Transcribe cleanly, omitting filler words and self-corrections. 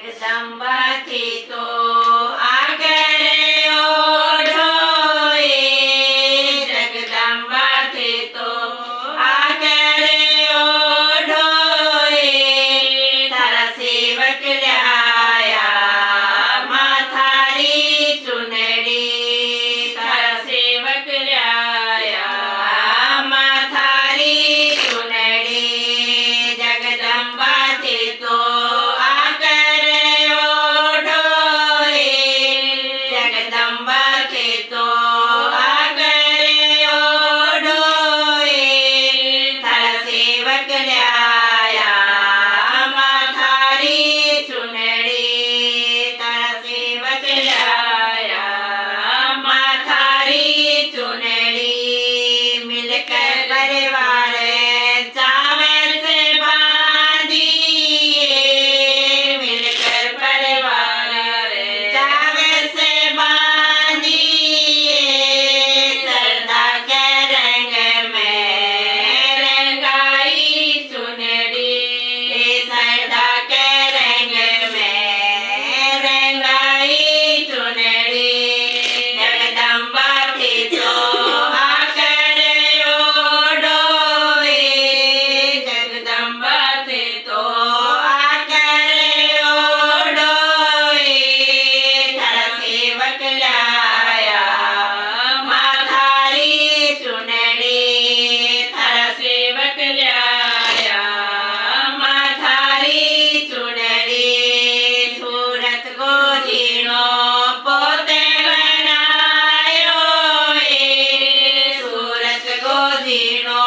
जगदम्बा थी तो आकर ओढ़ोए, जगदम्बा थी तो आकर ओढ़ोए, तारा सेवक लाया माथारी चुनरी, तारा सेवक लाया माथारी चुनरी, जगदम्बा थी तो आकर ओढ़ोए, जगदम्बा थी तो आकर ओढ़ोए, तारा सेवक लाया माथारी चुनरी, तारा सेवक लाया माथारी चुनरी, मिलकर परिवार चावल से बांधिए, मिलकर परिवार चावल से बांधिए, सरदा के रंग में रंगाई चुनरी, सरदा के रंग में रंगाई चुनरी, जगदम्बा थी तो आकर ओढ़ोए, जगदम्बा थी तो आकर ओढ़ोए, तारा सेवक लाया माथारी चुनरी, तारा सेवक लाया माथारी चुनरी, सूरत को जीनो पोते बनायो, सूरत को जीनो